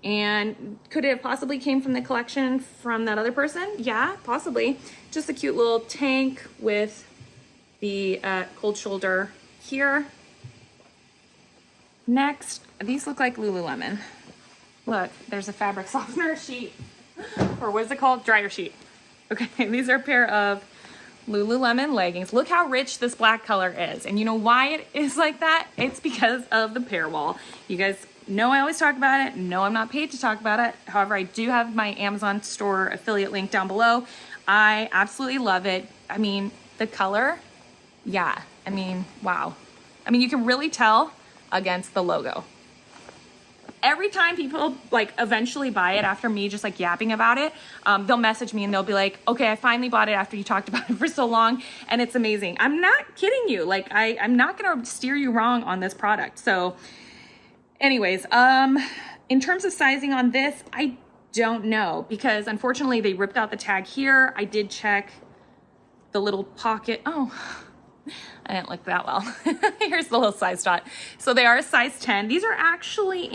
And could it have possibly came from the collection from that other person? Yeah, possibly. Just a cute little tank with the cold shoulder here. Next, these look like Lululemon. Look, there's a fabric softener sheet, or what is it called? Dryer sheet. Okay, these are a pair of Lululemon leggings. Look how rich this black color is. And you know why it is like that? It's because of the pair wall. You guys know I always talk about it. No, I'm not paid to talk about it. However, I do have my Amazon store affiliate link down below. I absolutely love it. I mean, the color, yeah. I mean, wow. I mean, you can really tell against the logo. Every time people like eventually buy it after me just like yapping about it, they'll message me and they'll be like, okay, I finally bought it after you talked about it for so long, and it's amazing. I'm not kidding you. Like I'm not gonna steer you wrong on this product. So anyways, in terms of sizing on this, I don't know, because unfortunately they ripped out the tag here. I did check the little pocket. Oh, I didn't look that well. Here's the little size dot. So they are a size 10. These are actually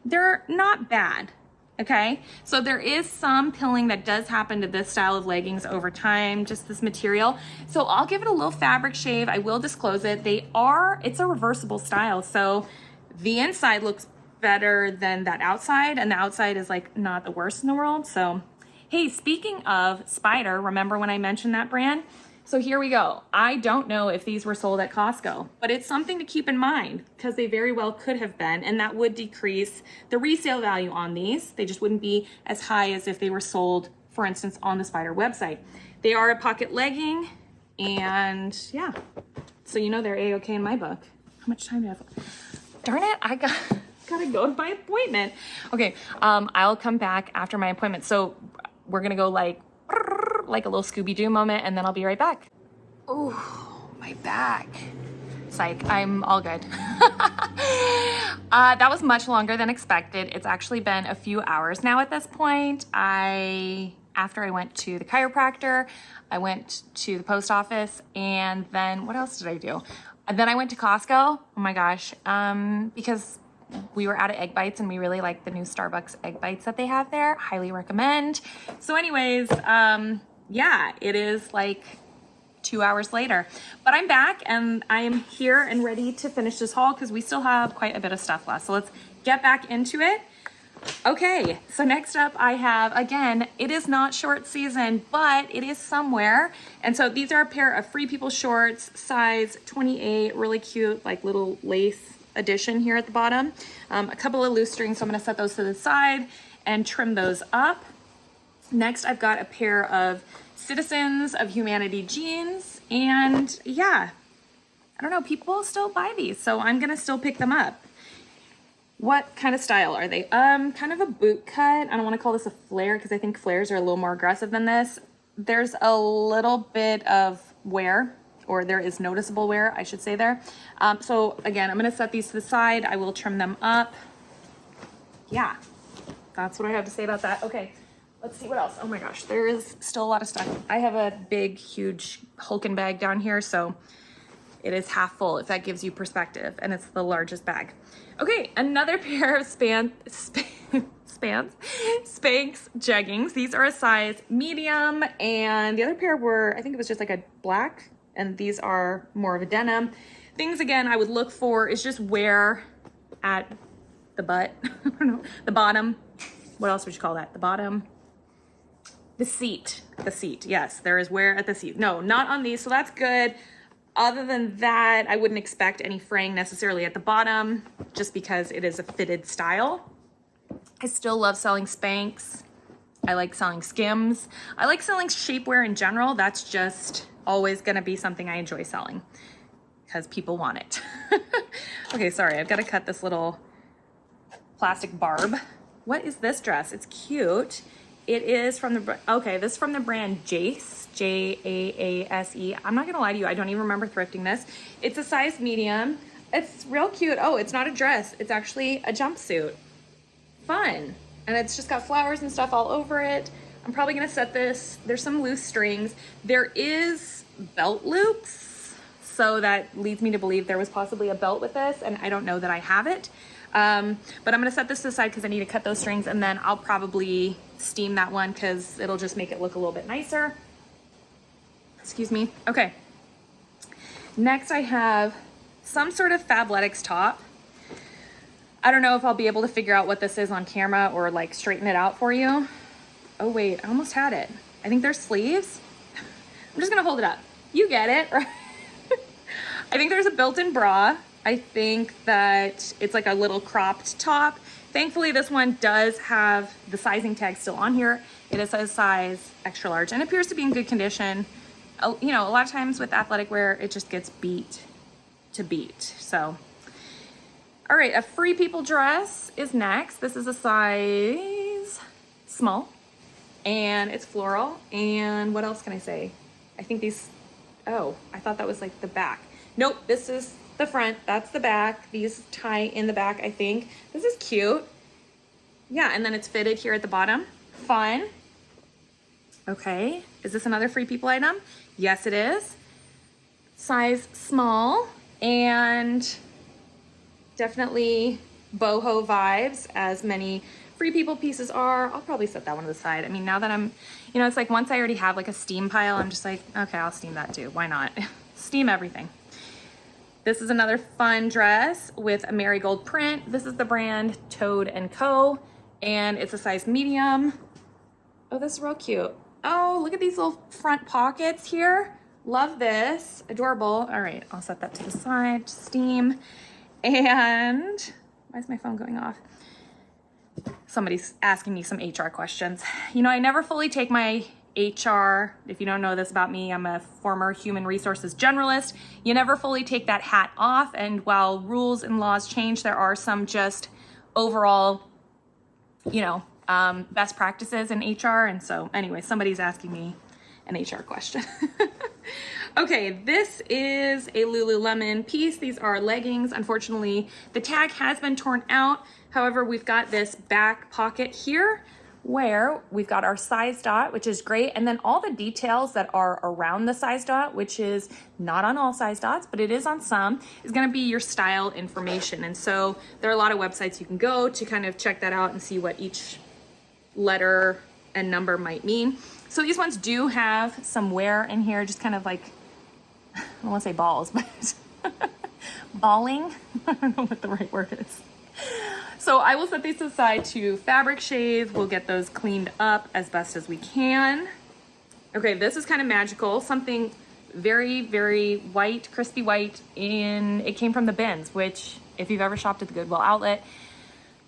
they're not bad, okay? So there is some pilling that does happen to this style of leggings over time, just this material. So I'll give it a little fabric shave. I will disclose it. It's a reversible style. So the inside looks better than that outside, and the outside is like not the worst in the world. So, hey, speaking of Spider, remember when I mentioned that brand? So here we go. I don't know if these were sold at Costco, but it's something to keep in mind because they very well could have been, and that would decrease the resale value on these. They just wouldn't be as high as if they were sold, for instance, on the Spider website. They are a pocket legging, and yeah, so you know they're A-okay in my book. How much time do I have? Darn it, I gotta go to my appointment. Okay, I'll come back after my appointment. So we're gonna go like a little Scooby-Doo moment, and then I'll be right back. Oh, my back. Psych, I'm all good. That was much longer than expected. It's actually been a few hours now at this point. After I went to the chiropractor, I went to the post office, and then what else did I do? And then I went to Costco. Oh my gosh, because we were out of egg bites and we really like the new Starbucks egg bites that they have there. Highly recommend. So anyways, yeah, it is like 2 hours later, but I'm back and I am here and ready to finish this haul because we still have quite a bit of stuff left. So let's get back into it. Okay, so next up I have, again, it is not short season, but it is somewhere. And so these are a pair of Free People shorts, size 28, really cute, like little lace addition here at the bottom. A couple of loose strings, so I'm gonna set those to the side and trim those up. Next, I've got a pair of Citizens of Humanity jeans, and yeah, I don't know, people still buy these, so I'm gonna still pick them up. What kind of style are they? Kind of a boot cut. I don't want to call this a flare because I think flares are a little more aggressive than this. There's a little bit of wear, or there is noticeable wear, I should say there. So again, I'm gonna set these to the side. I will trim them up. Yeah, that's what I have to say about that. Okay, let's see what else. Oh my gosh, there is still a lot of stuff. I have a big, huge Hulkin bag down here, so it is half full, if that gives you perspective, and it's the largest bag. Okay, another pair of Spanx jeggings. These are a size medium, and the other pair were, I think it was just like a black, and these are more of a denim. Things, again, I would look for is just wear at the butt, I don't know, the bottom. What else would you call that? The bottom? The seat, yes, there is wear at the seat. No, not on these, so that's good. Other than that, I wouldn't expect any fraying necessarily at the bottom, just because it is a fitted style. I still love selling Spanx. I like selling Skims. I like selling shapewear in general. That's just always gonna be something I enjoy selling because people want it. Okay, sorry, I've got to cut this little plastic barb. What is this dress? It's cute. It is from the, okay, this is from the brand Jace, Jaase. I'm not gonna lie to you, I don't even remember thrifting this. It's a size medium. It's real cute. Oh, it's not a dress. It's actually a jumpsuit. Fun. And it's just got flowers and stuff all over it. I'm probably gonna set this, there's some loose strings. There is belt loops. So that leads me to believe there was possibly a belt with this, and I don't know that I have it. But I'm gonna set this to the side because I need to cut those strings, and then I'll probably steam that one because it'll just make it look a little bit nicer. Excuse me. Okay. Next I have some sort of Fabletics top. I don't know if I'll be able to figure out what this is on camera or like straighten it out for you. Oh wait, I almost had it. I think there's sleeves. I'm just gonna hold it up. You get it, right? I think there's a built-in bra. I think that it's like a little cropped top. Thankfully, this one does have the sizing tag still on here. It is a size extra large and appears to be in good condition. You know, a lot of times with athletic wear, it just gets beat to beat. So, all right, a Free People dress is next. This is a size small and it's floral. And what else can I say? I think these, oh, I thought that was like the back. Nope, this is the front, that's the back. These tie in the back, I think. This is cute. Yeah, and then it's fitted here at the bottom. Fun. Okay, is this another Free People item? Yes, it is. Size small and definitely boho vibes, as many Free People pieces are. I'll probably set that one to the side. I mean, now that I'm, you know, it's like once I already have like a steam pile, I'm just like, okay, I'll steam that too. Why not? Steam everything. This is another fun dress with a marigold print. This is the brand Toad & Co. And it's a size medium. Oh, this is real cute. Oh, look at these little front pockets here. Love this. Adorable. All right, I'll set that to the side, steam. And why is my phone going off? Somebody's asking me some HR questions. You know, I never fully take my HR, if you don't know this about me, I'm a former human resources generalist. You never fully take that hat off, and while rules and laws change, there are some just overall, you know, best practices in HR. And so anyway, somebody's asking me an HR question. Okay, this is a Lululemon piece. These are leggings. Unfortunately, the tag has been torn out. However, we've got this back pocket here where we've got our size dot, which is great. And then all the details that are around the size dot, which is not on all size dots, but it is on some, is gonna be your style information. And so there are a lot of websites you can go to kind of check that out and see what each letter and number might mean. So these ones do have some wear in here, just kind of like, I don't wanna say balls, but balling. I don't know what the right word is. So I will set these aside to fabric shave. We'll get those cleaned up as best as we can. Okay, this is kind of magical. Something very, very white, crispy white, it came from the bins, which if you've ever shopped at the Goodwill outlet,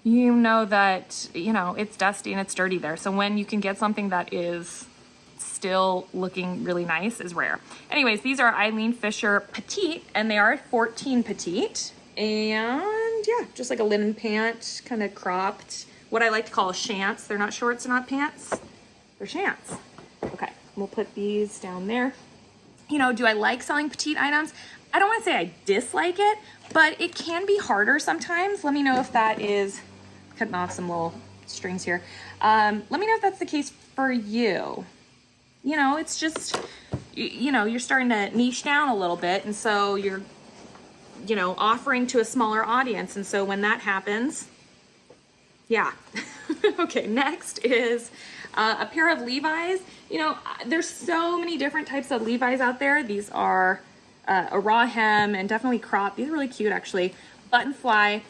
you know that, you know, it's dusty and it's dirty there. So when you can get something that is still looking really nice is rare. Anyways, these are Eileen Fisher Petite, and they are 14 petite. And yeah, just like a linen pant, kind of cropped. What I like to call a shants. They're not shorts, they're not pants. They're shants. Okay, we'll put these down there. You know, do I like selling petite items? I don't want to say I dislike it, but it can be harder sometimes. Let me know if that is, cutting off some little strings here. Let me know if that's the case for you. You know, it's just, you know, you're starting to niche down a little bit, and so you're, you know, offering to a smaller audience. And so when that happens, yeah. Okay, next is a pair of Levi's. You know, there's so many different types of Levi's out there. These are a raw hem and definitely cropped. These are really cute, actually. Button fly.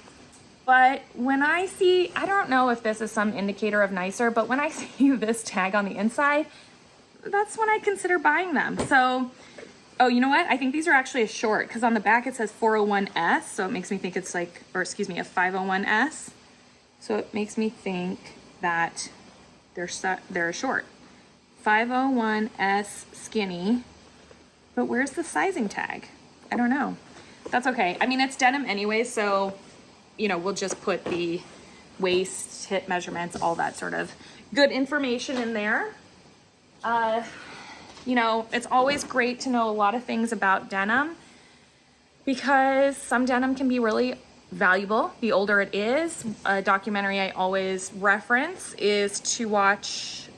But when I see, I don't know if this is some indicator of nicer, but when I see this tag on the inside, that's when I consider buying them. So Oh, you know what? I think these are actually a short because on the back it says 401S. So it makes me think it's like, or excuse me, a 501S. So it makes me think that they're a short. 501S skinny. But where's the sizing tag? I don't know. That's okay. I mean, it's denim anyway, so, you know, we'll just put the waist, hip measurements, all that sort of good information in there. You know, it's always great to know a lot of things about denim because some denim can be really valuable the older it is. A documentary I always reference is to watch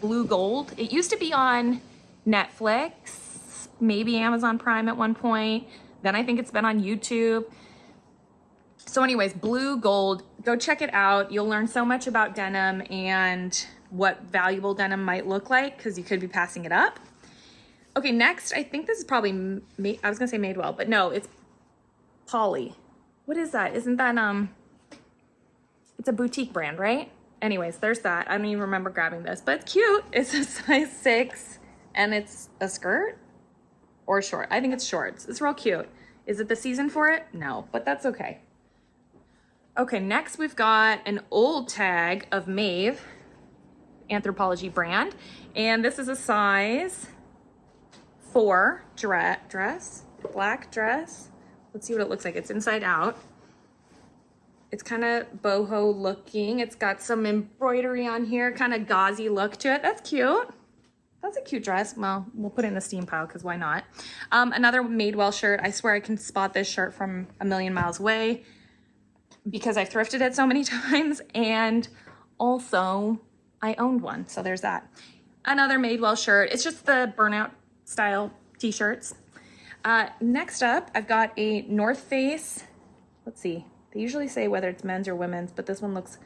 Blue Gold. It used to be on Netflix, maybe Amazon Prime at one point. Then I think it's been on YouTube. So anyways, Blue Gold, go check it out. You'll learn so much about denim and what valuable denim might look like because you could be passing it up. Okay, next, I think this is probably, I was gonna say Madewell, but no, it's Polly. What is that? Isn't that, it's a boutique brand, right? Anyways, there's that. I don't even remember grabbing this, but it's cute. It's a size 6 and it's a skirt or short. I think it's shorts. It's real cute. Is it the season for it? No, but that's okay. Okay, next we've got an old tag of Maeve, Anthropologie brand. And this is a size 4 dress, black dress. Let's see what it looks like. It's inside out. It's kind of boho looking. It's got some embroidery on here, kind of gauzy look to it. That's cute. That's a cute dress. Well, we'll put it in the steam pile because why not? Another Madewell shirt. I swear I can spot this shirt from a million miles away because I've thrifted it so many times. And also I owned one. So there's that. Another Madewell shirt. It's just the burnout style t-shirts. Next up, I've got a North Face. Let's see. They usually say whether it's men's or women's, but this one looks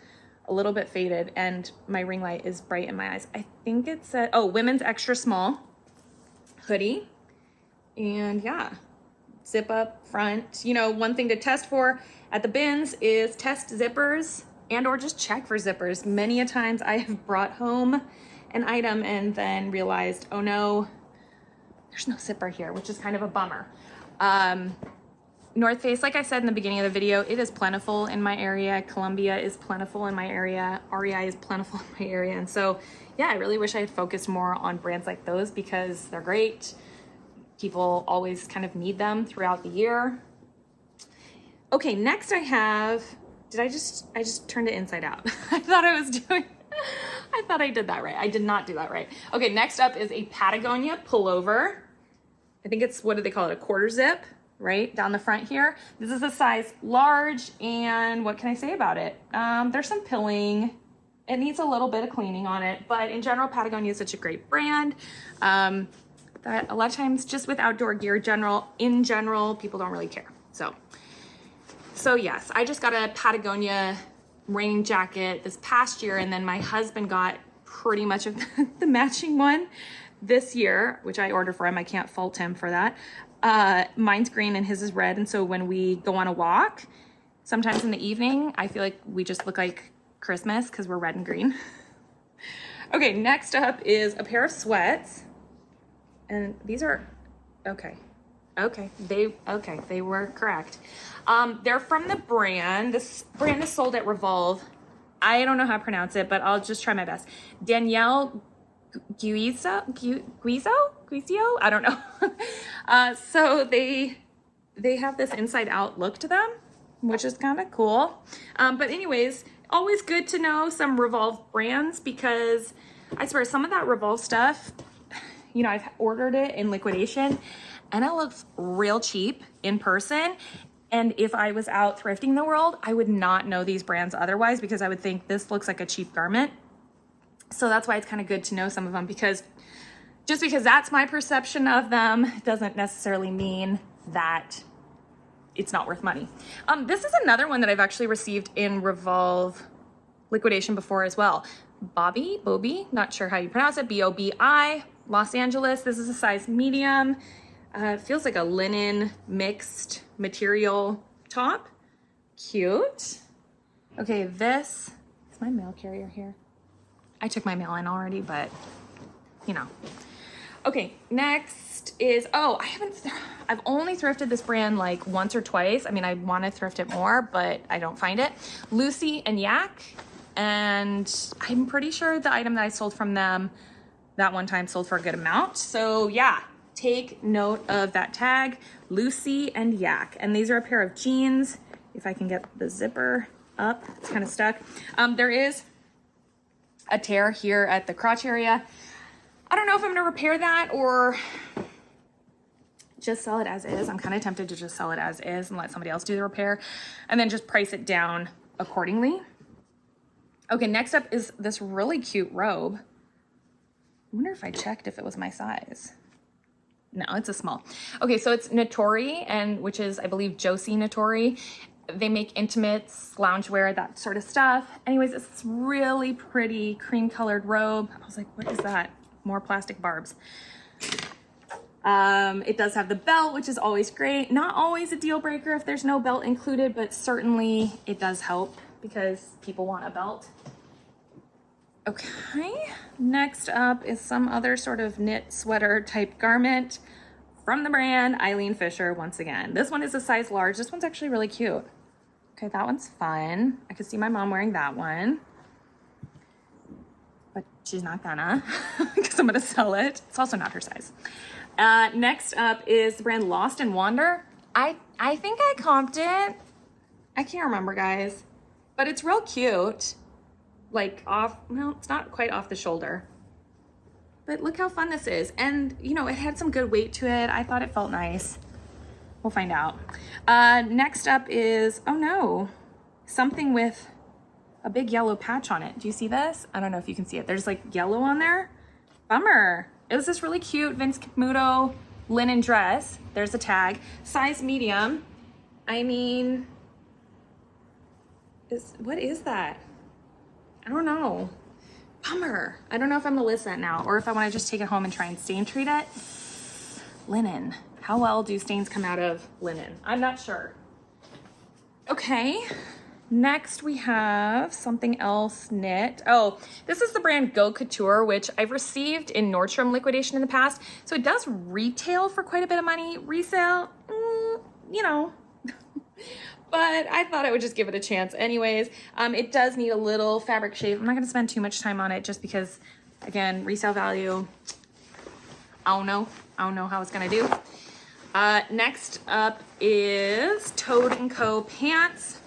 a little bit faded and my ring light is bright in my eyes. I think it's a, women's extra small hoodie. And yeah, zip up front. You know, one thing to test for at the bins is test zippers and or just check for zippers. Many a times I have brought home an item and then realized, oh no, there's no zipper here, which is kind of a bummer. North Face, like I said in the beginning of the video, it is plentiful in my area. Columbia is plentiful in my area. REI is plentiful in my area. And so, yeah, I really wish I had focused more on brands like those because they're great. People always kind of need them throughout the year. Okay, next I have, I just turned it inside out. I thought I did that right. I did not do that right. Okay, next up is a Patagonia pullover. I think it's, what do they call it? A quarter zip, right? Down the front here. This is a size large, and what can I say about it? There's some pilling. It needs a little bit of cleaning on it, but in general, Patagonia is such a great brand that a lot of times just with outdoor gear in general, people don't really care. So yes, I just got a Patagonia rain jacket this past year, and then my husband got pretty much of the matching one this year, which I ordered for him. I can't fault him for that. Mine's green and his is red, and so when we go on a walk, sometimes in the evening, I feel like we just look like Christmas because we're red and green. Okay, next up is a pair of sweats, and these are okay. They were correct. They're from the brand. This brand is sold at Revolve. I don't know how to pronounce it, but I'll just try my best. Danielle Guizzo? I don't know. So they have this inside out look to them, which is kind of cool. But anyways, always good to know some Revolve brands because I swear some of that Revolve stuff, you know, I've ordered it in liquidation and it looks real cheap in person. And if I was out thrifting the world, I would not know these brands otherwise because I would think this looks like a cheap garment. So that's why it's kind of good to know some of them because just because that's my perception of them doesn't necessarily mean that it's not worth money. This is another one that I've actually received in Revolve liquidation before as well. Bobi, not sure how you pronounce it, B-O-B-I, Los Angeles. This is a size medium. It feels like a linen mixed material top. Cute. Okay, this is my mail carrier here. I took my mail in already, but you know. Okay, next Next is, oh, I've only thrifted this brand like once or twice. I mean, I want to thrift it more, but I don't find it. Lucy and Yak. And I'm pretty sure the item that I sold from them that one time sold for a good amount. So yeah, take note of that tag, Lucy and Yak. And these are a pair of jeans. If I can get the zipper up, it's kind of stuck. There is a tear here at the crotch area. I don't know if I'm gonna repair that or just sell it as is. I'm kind of tempted to just sell it as is and let somebody else do the repair and then just price it down accordingly. Okay, next up is this really cute robe. I wonder if I checked if it was my size. No, it's a small. Okay, so it's Natori, and which is, I believe, Josie Natori. They make intimates, loungewear, that sort of stuff. Anyways, it's this really pretty cream-colored robe. I was like, what is that? More plastic barbs. It does have the belt, which is always great. Not always a deal breaker if there's no belt included, but certainly it does help because people want a belt. Okay, next up is some other sort of knit sweater type garment from the brand Eileen Fisher once again. This one is a size large. This one's actually really cute. Okay, that one's fun. I could see my mom wearing that one, but she's not gonna because I'm gonna sell it. It's also not her size. Next up is the brand Lost and Wander. I think I comped it. I can't remember, guys, but it's real cute. Like off, well, it's not quite off the shoulder, but look how fun this is. And you know, it had some good weight to it. I thought it felt nice. We'll find out. Next up is, oh no, something with a big yellow patch on it. Do you see this? I don't know if you can see it. There's like yellow on there. Bummer. It was this really cute Vince Camuto linen dress. There's a tag, size medium. I mean, what is that? I don't know. Bummer. I don't know if I'm gonna list that now or if I wanna just take it home and try and stain treat it. Linen. How well do stains come out of linen? I'm not sure. Okay. Next we have something else knit. Oh, this is the brand Go Couture, which I've received in Nordstrom liquidation in the past. So it does retail for quite a bit of money. Resale, you know. But I thought I would just give it a chance anyways. It does need a little fabric shave. I'm not gonna spend too much time on it just because, again, resale value, I don't know how it's gonna do. Next up is Toad & Co. pants.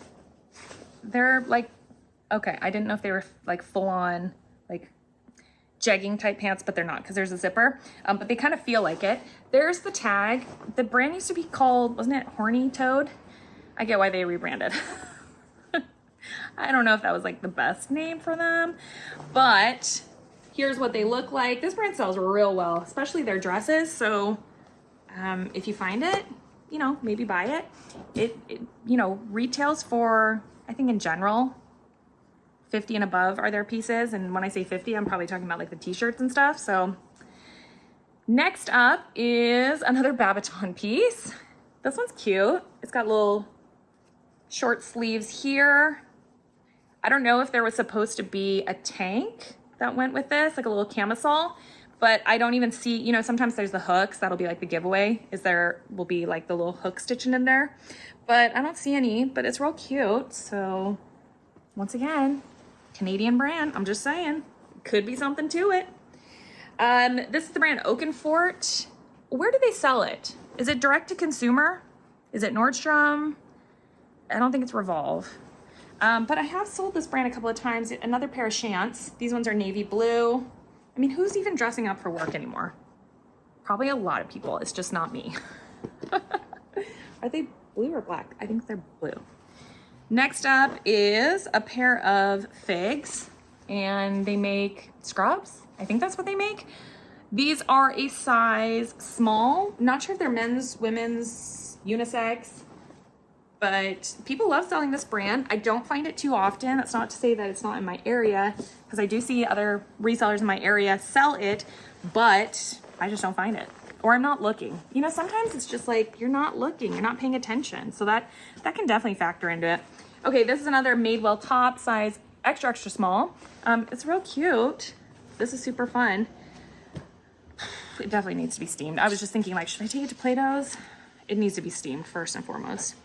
They're like, okay, I didn't know if they were like full on like jegging type pants, but they're not because there's a zipper, but they kind of feel like it. There's the tag. The brand used to be called, wasn't it Horny Toad? I get why they rebranded. I don't know if that was like the best name for them, but here's what they look like. This brand sells real well, especially their dresses. So if you find it, you know, maybe buy it. It you know, retails for, I think in general, 50 and above are their pieces. And when I say 50, I'm probably talking about like the t-shirts and stuff. So next up is another Babaton piece. This one's cute. It's got little short sleeves here. I don't know if there was supposed to be a tank that went with this, like a little camisole, but I don't even see, you know, sometimes there's the hooks. That'll be like the giveaway, is there will be like the little hook stitching in there, but I don't see any, but it's real cute. So once again, Canadian brand, I'm just saying, could be something to it. This is the brand Oakenfort. Where do they sell it? Is it direct to consumer? Is it Nordstrom? I don't think it's Revolve. But I have sold this brand a couple of times. Another pair of shants. These ones are navy blue. I mean, who's even dressing up for work anymore? Probably a lot of people. It's just not me. Are they blue or black? I think they're blue. Next up is a pair of figs, and they make scrubs. I think that's what they make. These are a size small. Not sure if they're men's, women's, unisex, but people love selling this brand. I don't find it too often. That's not to say that it's not in my area, because I do see other resellers in my area sell it, but I just don't find it, or I'm not looking. You know, sometimes it's just like you're not looking, you're not paying attention. So that can definitely factor into it. Okay, this is another Madewell top, size extra, extra small. It's real cute. This is super fun. it definitely needs to be steamed. I was just thinking, like, should I take it to Plato's? It needs to be steamed first and foremost.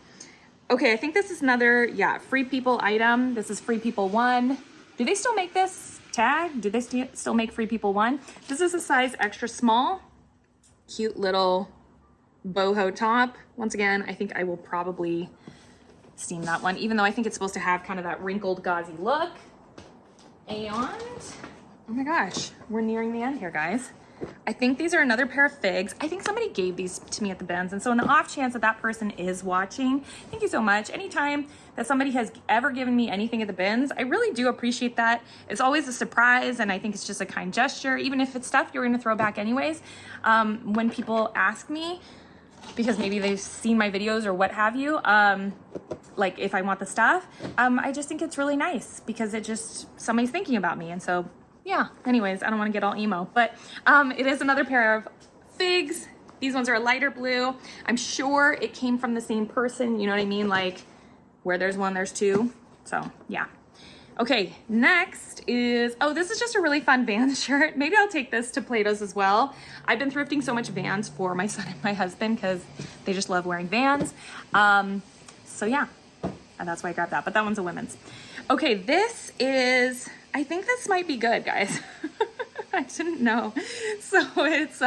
Okay, I think this is another, yeah, Free People item. This is Free People 1. Do they still make this tag? Do they still make Free People 1? This is a size extra small. Cute little boho top. Once again, I think I will probably steam that one, even though I think it's supposed to have kind of that wrinkled gauzy look. And, oh my gosh, we're nearing the end here, guys. I think these are another pair of figs. I think somebody gave these to me at the bins. And so in the off chance that that person is watching, thank you so much. Anytime that somebody has ever given me anything at the bins, I really do appreciate that. It's always a surprise. And I think it's just a kind gesture, even if it's stuff you're going to throw back anyways. When people ask me, because maybe they've seen my videos or what have you, like if I want the stuff, I just think it's really nice because it just, somebody's thinking about me. And so yeah, anyways, I don't want to get all emo, but it is another pair of figs. These ones are a lighter blue. I'm sure it came from the same person, you know what I mean? Like where there's one, there's two. So yeah. Okay, next is, oh, this is just a really fun Vans shirt. Maybe I'll take this to Plato's as well. I've been thrifting so much Vans for my son and my husband because they just love wearing Vans. So yeah, and that's why I grabbed that, but that one's a women's. Okay, this is, I think this might be good, guys. I didn't know. So it's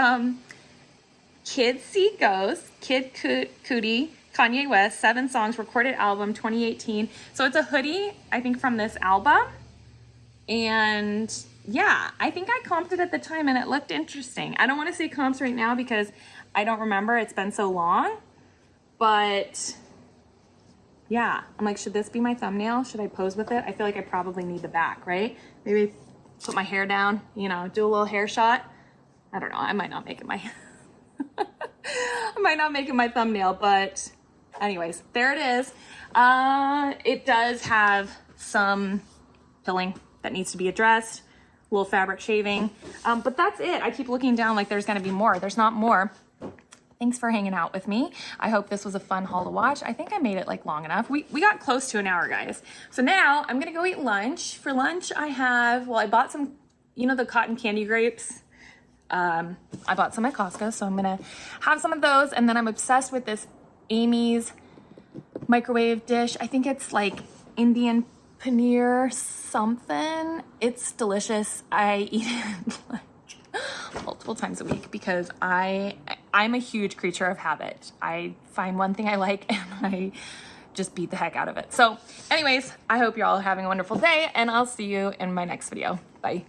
Kids See Ghosts, Kid Cudi, Kanye West, 7 songs, recorded album 2018. So it's a hoodie, I think, from this album. And yeah, I think I comped it at the time and it looked interesting. I don't want to say comps right now because I don't remember. It's been so long. But yeah, I'm like, should this be my thumbnail? Should I pose with it? I feel like I probably need the back, right? Maybe put my hair down, you know, do a little hair shot. I don't know. I might not make it my I might not make it my thumbnail, but anyways, there it is. It does have some filling that needs to be addressed, a little fabric shaving, but that's it. I keep looking down like there's gonna be more. There's not more. Thanks for hanging out with me. I hope this was a fun haul to watch. I think I made it like long enough. We got close to an hour, guys. So now I'm gonna go eat lunch. For lunch I have, well, I bought some, you know, the cotton candy grapes. I bought some at Costco, so I'm gonna have some of those, and then I'm obsessed with this Amy's microwave dish. I think it's like Indian paneer something. It's delicious. I eat it like multiple times a week because I'm a huge creature of habit. I find one thing I like and I just beat the heck out of it. So anyways, I hope you're all having a wonderful day and I'll see you in my next video. Bye.